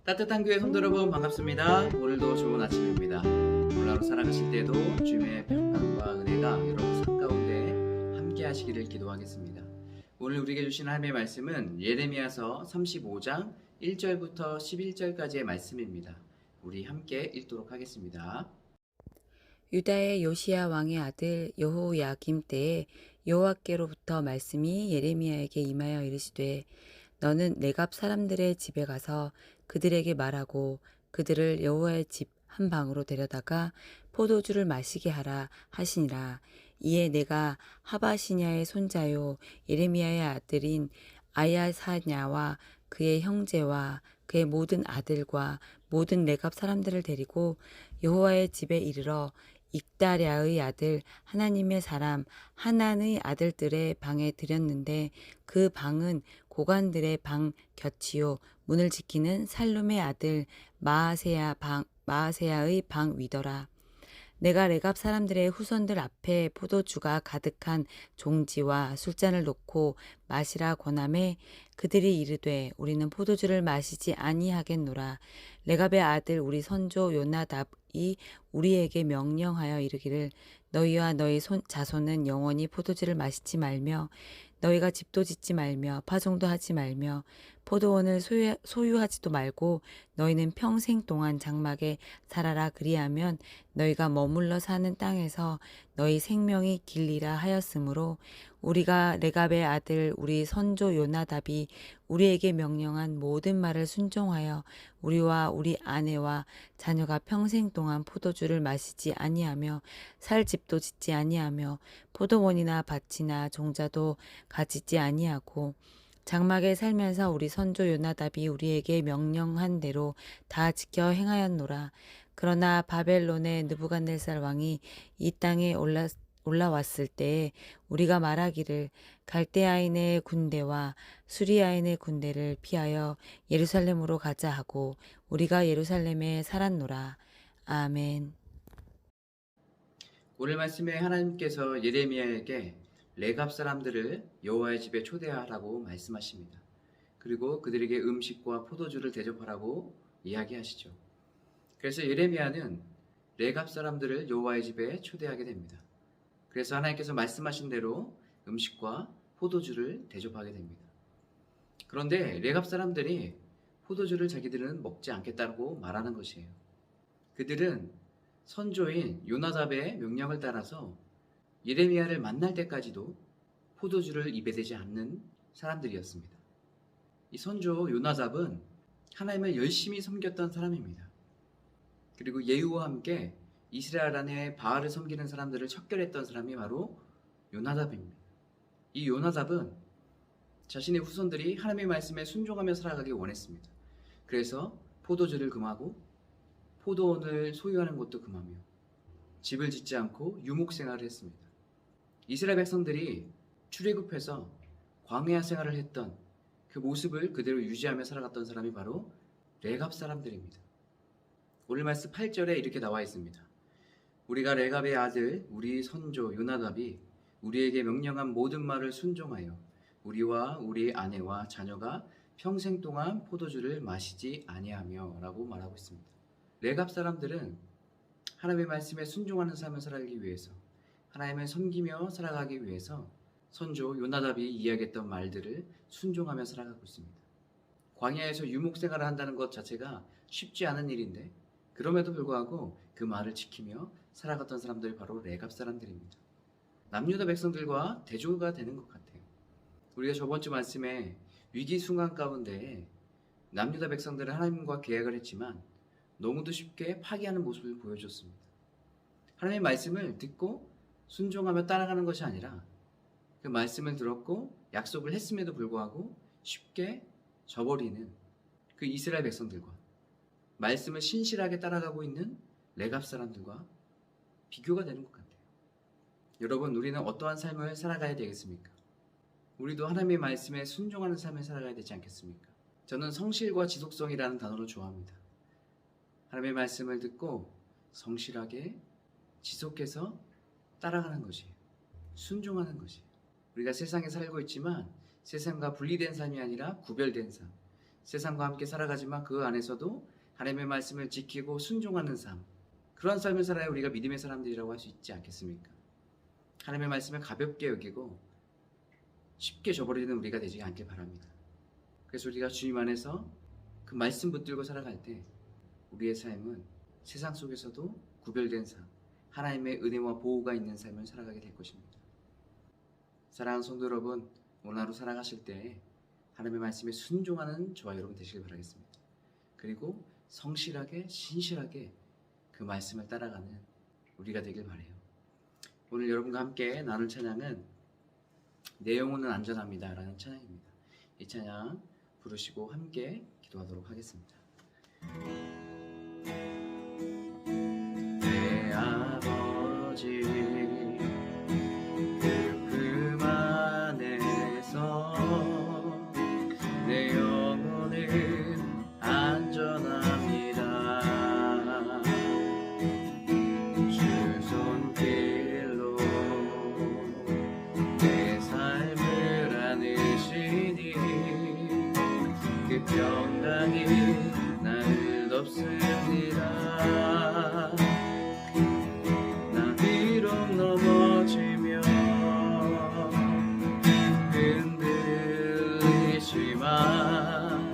따뜻한 교회 성도 여러분 반갑습니다. 오늘도 좋은 아침입니다. 오늘 하루 살아가실 때도 주님의 평강과 은혜가 여러분 삶 가운데 함께 하시기를 기도하겠습니다. 오늘 우리에게 주신 하나님의 말씀은 예레미야서 35장 1절부터 11절까지의 말씀입니다. 우리 함께 읽도록 하겠습니다. 유다의 요시야 왕의 아들 여호야김 때에 여호와께로부터 말씀이 예레미야에게 임하여 이르시되 너는 네갑 사람들의 집에 가서 그들에게 말하고 그들을 여호와의 집 한 방으로 데려다가 포도주를 마시게 하라 하시니라. 이에 내가 하바시냐의 손자요 예레미야의 아들인 아야사냐와 그의 형제와 그의 모든 아들과 모든 네갑 사람들을 데리고 여호와의 집에 이르러 익다랴의 아들 하나님의 사람 하난의 아들들의 방에 들였는데 그 방은 고관들의 방 곁이요 문을 지키는 살룸의 아들 마아세야의 방 위더라. 내가 레갑 사람들의 후손들 앞에 포도주가 가득한 종지와 술잔을 놓고 마시라 권하매 그들이 이르되 우리는 포도주를 마시지 아니하겠노라. 레갑의 아들 우리 선조 요나답이 우리에게 명령하여 이르기를 너희와 너희 자손은 영원히 포도주를 마시지 말며 너희가 집도 짓지 말며 파종도 하지 말며 포도원을 소유하지도 말고 너희는 평생 동안 장막에 살아라. 그리하면 너희가 머물러 사는 땅에서 너희 생명이 길리라 하였으므로 우리가 레갑의 아들 우리 선조 요나답이 우리에게 명령한 모든 말을 순종하여 우리와 우리 아내와 자녀가 평생 동안 포도주를 마시지 아니하며 살 집도 짓지 아니하며 포도원이나 밭이나 종자도 가지지 아니하고 장막에 살면서 우리 선조 요나답이 우리에게 명령한 대로 다 지켜 행하였노라. 그러나 바벨론의 느부갓네살 왕이 이 땅에 올라왔을 때에 우리가 말하기를 갈대아인의 군대와 수리아인의 군대를 피하여 예루살렘으로 가자 하고 우리가 예루살렘에 살았노라. 아멘. 오늘 말씀에 하나님께서 예레미야에게 레갑 사람들을 여호와의 집에 초대하라고 말씀하십니다. 그리고 그들에게 음식과 포도주를 대접하라고 이야기하시죠. 그래서 예레미야는 레갑 사람들을 여호와의 집에 초대하게 됩니다. 그래서 하나님께서 말씀하신 대로 음식과 포도주를 대접하게 됩니다. 그런데 레갑 사람들이 포도주를 자기들은 먹지 않겠다고 말하는 것이에요. 그들은 선조인 요나답의 명령을 따라서 예레미야를 만날 때까지도 포도주를 입에 대지 않는 사람들이었습니다. 이 선조 요나답은 하나님을 열심히 섬겼던 사람입니다. 그리고 예후와 함께 이스라엘 안에 바알을 섬기는 사람들을 척결했던 사람이 바로 요나답입니다. 이 요나답은 자신의 후손들이 하나님의 말씀에 순종하며 살아가길 원했습니다. 그래서 포도주를 금하고 포도원을 소유하는 것도 금하며 집을 짓지 않고 유목 생활을 했습니다. 이스라엘 백성들이 출애굽해서 광야 생활을 했던 그 모습을 그대로 유지하며 살아갔던 사람이 바로 레갑 사람들입니다. 오늘 말씀 8절에 이렇게 나와 있습니다. 우리가 레갑의 아들 우리 선조 요나답이 우리에게 명령한 모든 말을 순종하여 우리와 우리 아내와 자녀가 평생 동안 포도주를 마시지 아니하며 라고 말하고 있습니다. 레갑 사람들은 하나님의 말씀에 순종하는 삶을 살아가기 위해서 하나님을 섬기며 살아가기 위해서 선조 요나답이 이야기했던 말들을 순종하며 살아가고 있습니다. 광야에서 유목생활을 한다는 것 자체가 쉽지 않은 일인데 그럼에도 불구하고 그 말을 지키며 살아갔던 사람들이 바로 레갑 사람들입니다. 남유다 백성들과 대조가 되는 것 같아요. 우리가 저번 주 말씀에 위기 순간 가운데 남유다 백성들은 하나님과 계약을 했지만 너무도 쉽게 파기하는 모습을 보여줬습니다. 하나님의 말씀을 듣고 순종하며 따라가는 것이 아니라 그 말씀을 들었고 약속을 했음에도 불구하고 쉽게 저버리는 그 이스라엘 백성들과 말씀을 신실하게 따라가고 있는 레갑 사람들과 비교가 되는 것 같아요. 여러분, 우리는 어떠한 삶을 살아가야 되겠습니까? 우리도 하나님의 말씀에 순종하는 삶을 살아가야 되지 않겠습니까? 저는 성실과 지속성이라는 단어를 좋아합니다. 하나님의 말씀을 듣고 성실하게 지속해서 따라가는 것이에요. 순종하는 것이에요. 우리가 세상에 살고 있지만 세상과 분리된 삶이 아니라 구별된 삶, 세상과 함께 살아가지만 그 안에서도 하나님의 말씀을 지키고 순종하는 삶, 그런 삶을 살아야 우리가 믿음의 사람들이라고 할 수 있지 않겠습니까? 하나님의 말씀을 가볍게 여기고 쉽게 저버리는 우리가 되지 않길 바랍니다. 그래서 우리가 주님 안에서 그 말씀 붙들고 살아갈 때 우리의 삶은 세상 속에서도 구별된 삶, 하나님의 은혜와 보호가 있는 삶을 살아가게 될 것입니다. 사랑하는 성도 여러분, 오늘 하루 살아가실 때 하나님의 말씀에 순종하는 저와 여러분 되시길 바라겠습니다. 그리고 성실하게 신실하게 그 말씀을 따라가는 우리가 되길 바라요. 오늘 여러분과 함께 나눌 찬양은 내 영혼은 안전합니다 라는 찬양입니다. 이 찬양 부르시고 함께 기도하도록 하겠습니다. 내 아버지 그 안에서 내 영혼은 안전합니다. 주 손길로 내 삶을 안으시니 그 평강이 나를 덮습니다. 나 비록 넘어지며 흔들리지만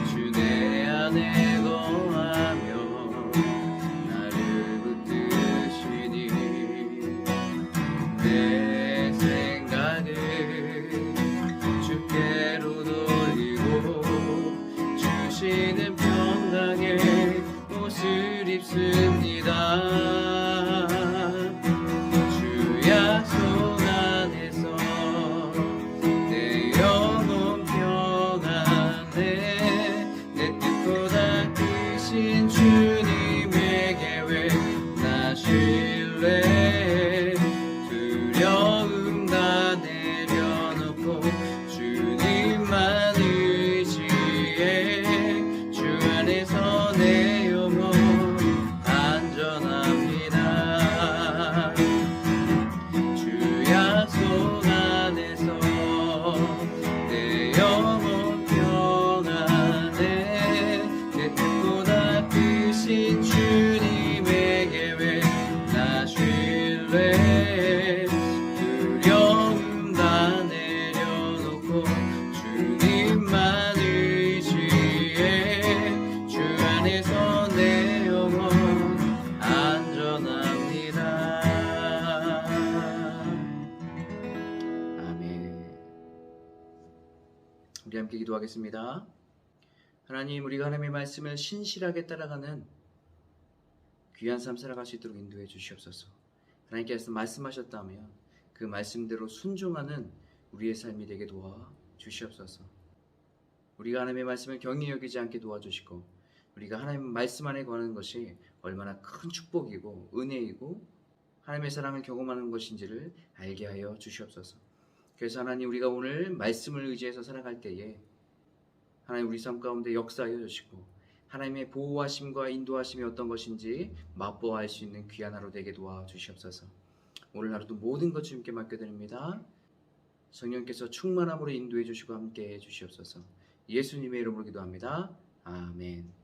주 내 안에 거하며 나를 붙드시니 내 생각을 주께로 돌리고 주시는 평강의 옷을 입습니다. 주 약속 안에서 내 영혼 평안해. 내 뜻보다 크신 주님의 계획 나 신뢰. 두려움 다 내려놓고 주님만 의지해. 주 안에서 내 영혼 안전합니다. 주 약속 안에서 내 영혼 평안해. 내 뜻보다 크신 주님의 계획 나 신뢰. 두려움 다 내려놓고 주님만 의지해. 주 안에서 내 영혼 안전합니다. 아멘. 우리 함께 기도하겠습니다. 하나님, 우리가 하나님의 말씀을 신실하게 따라가는 귀한 삶 살아갈 수 있도록 인도해 주시옵소서. 하나님께서 말씀하셨다면 그 말씀대로 순종하는 우리의 삶이 되게 도와 주시옵소서. 우리가 하나님의 말씀을 경히 여기지 않게 도와주시고 우리가 하나님의 말씀 안에 거하는 것이 얼마나 큰 축복이고 은혜이고 하나님의 사랑을 경험하는 것인지를 알게 하여 주시옵소서. 그래서 하나님, 우리가 오늘 말씀을 의지해서 살아갈 때에 하나님 우리 삶 가운데 역사하여 주시고 하나님의 보호하심과 인도하심이 어떤 것인지 맛보아 알 수 있는 귀한 하루 되게 도와주시옵소서. 오늘 하루도 모든 것 주님께 맡겨드립니다. 성령께서 충만함으로 인도해 주시고 함께해 주시옵소서. 예수님의 이름으로 기도합니다. 아멘.